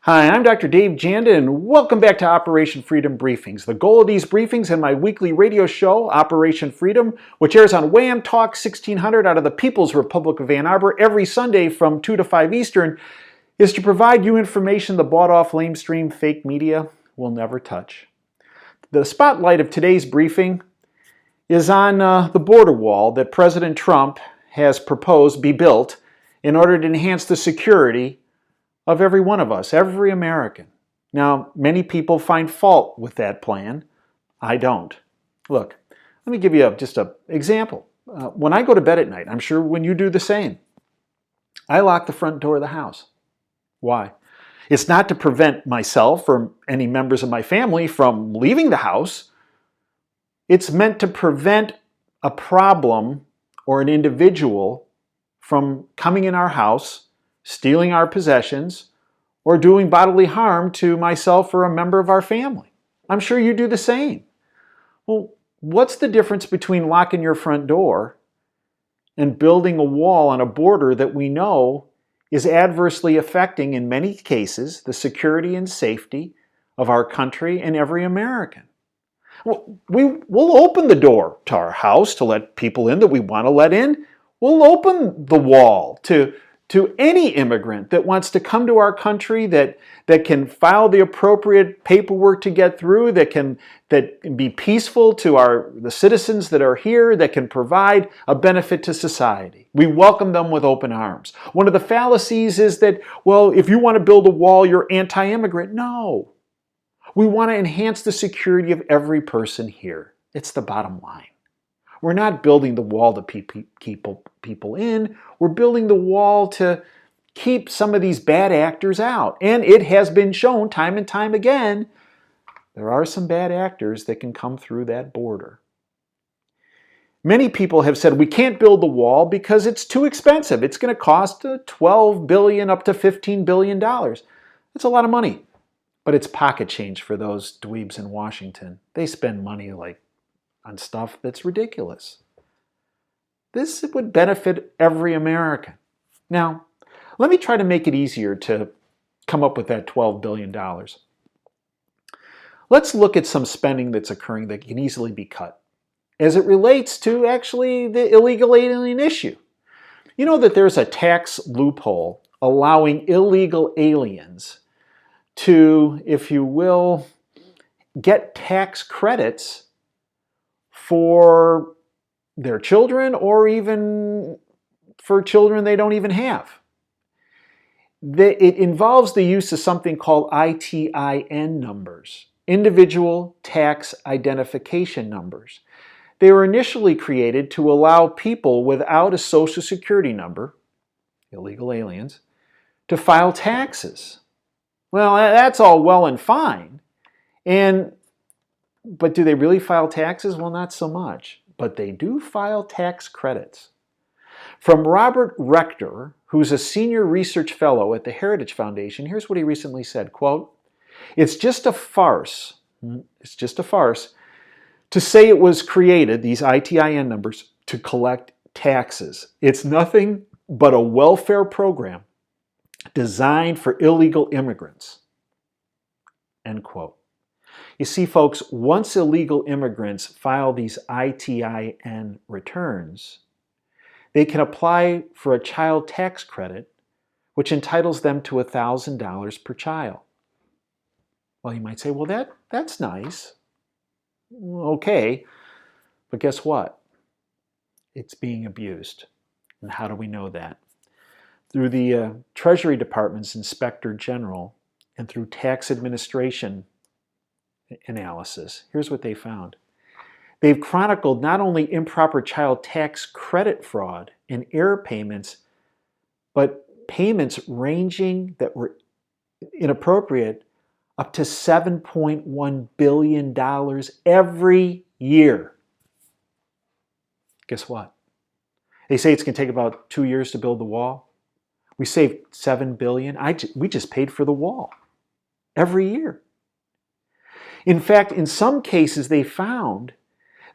Hi, I'm Dr. Dave Janda, and welcome back to Operation Freedom Briefings. The goal of these briefings and my weekly radio show, Operation Freedom, which airs on Wham Talk 1600 out of the People's Republic of Ann Arbor every Sunday from 2 to 5 Eastern, is to provide you information the bought-off lamestream fake media will never touch. The spotlight of today's briefing is on the border wall that President Trump has proposed be built in order to enhance the security of every one of us, every American. Now, many people find fault with that plan. I don't. Look, let me give you just an example. When I go to bed at night, I'm sure when you do the same, I lock the front door of the house. Why? It's not to prevent myself or any members of my family from leaving the house. It's meant to prevent a problem or an individual from coming in our house, stealing our possessions, or doing bodily harm to myself or a member of our family. I'm sure you do the same. Well, what's the difference between locking your front door and building a wall on a border that we know is adversely affecting, in many cases, the security and safety of our country and every American? Well, we'll open the door to our house to let people in that we want to let in. We'll open the wall to any immigrant that wants to come to our country, that can file the appropriate paperwork to get through, that can be peaceful to the citizens that are here, that can provide a benefit to society. We welcome them with open arms. One of the fallacies is that, well, if you want to build a wall, you're anti-immigrant. No. We want to enhance the security of every person here. It's the bottom line. We're not building the wall to keep people in. We're building the wall to keep some of these bad actors out. And it has been shown time and time again, there are some bad actors that can come through that border. Many people have said we can't build the wall because it's too expensive. It's going to cost $12 billion up to $15 billion. That's a lot of money. But it's pocket change for those dweebs in Washington. They spend money on stuff that's ridiculous. This would benefit every American. Now, let me try to make it easier to come up with that $12 billion. Let's look at some spending that's occurring that can easily be cut as it relates to actually the illegal alien issue. You know that there's a tax loophole allowing illegal aliens to, if you will, get tax credits for their children or even for children they don't even have. It involves the use of something called ITIN numbers, individual tax identification numbers. They were initially created to allow people without a social security number, illegal aliens, to file taxes. Well, that's all well and fine. But do they really file taxes? Well, not so much. But they do file tax credits. From Robert Rector, who's a senior research fellow at the Heritage Foundation, here's what he recently said, quote, "It's just a farce. It's just a farce to say it was created, these ITIN numbers, to collect taxes. It's nothing but a welfare program designed for illegal immigrants." End quote. You see, folks, once illegal immigrants file these ITIN returns, they can apply for a child tax credit, which entitles them to $1,000 per child. Well, you might say, well, that's nice. Okay, but guess what? It's being abused. And how do we know that? Through the Treasury Department's Inspector General and through tax administration analysis. Here's what they found. They've chronicled not only improper child tax credit fraud and error payments, but payments ranging that were inappropriate up to $7.1 billion every year. Guess what? They say it's going to take about 2 years to build the wall. We saved $7 billion. We just paid for the wall every year. In fact, in some cases, they found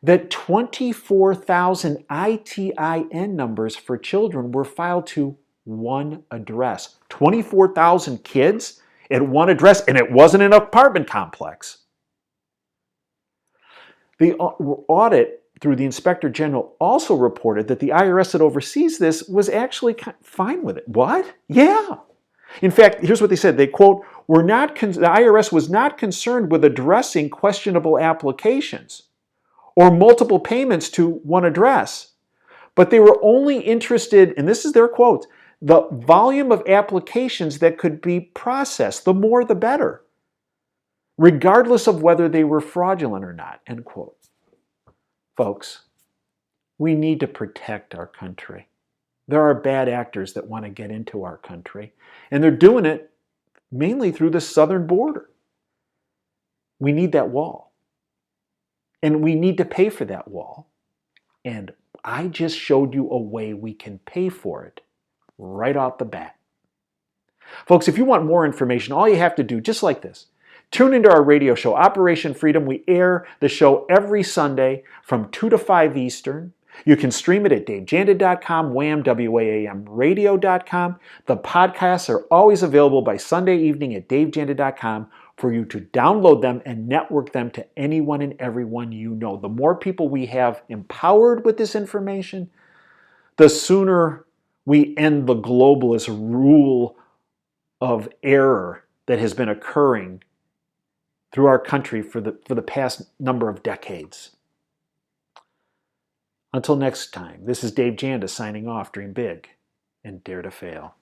that 24,000 ITIN numbers for children were filed to one address. 24,000 kids at one address, and it wasn't an apartment complex. The audit through the Inspector General also reported that the IRS that oversees this was actually fine with it. What? Yeah. In fact, here's what they said. They quote, the IRS was not concerned with addressing questionable applications or multiple payments to one address, but they were only interested, and this is their quote, the volume of applications that could be processed, the more the better, regardless of whether they were fraudulent or not, end quote. Folks, we need to protect our country. There are bad actors that want to get into our country, and they're doing it mainly through the southern border. We need that wall, and we need to pay for that wall, and I just showed you a way we can pay for it right off the bat. Folks, if you want more information, all you have to do, just like this, tune into our radio show, Operation Freedom. We air the show every Sunday from 2 to 5 Eastern. You can stream it at davejanda.com, WAM, W-A-A-M, radio.com. The podcasts are always available by Sunday evening at davejanda.com for you to download them and network them to anyone and everyone you know. The more people we have empowered with this information, the sooner we end the globalist rule of error that has been occurring through our country for the past number of decades. Until next time, this is Dave Janda signing off. Dream big and dare to fail.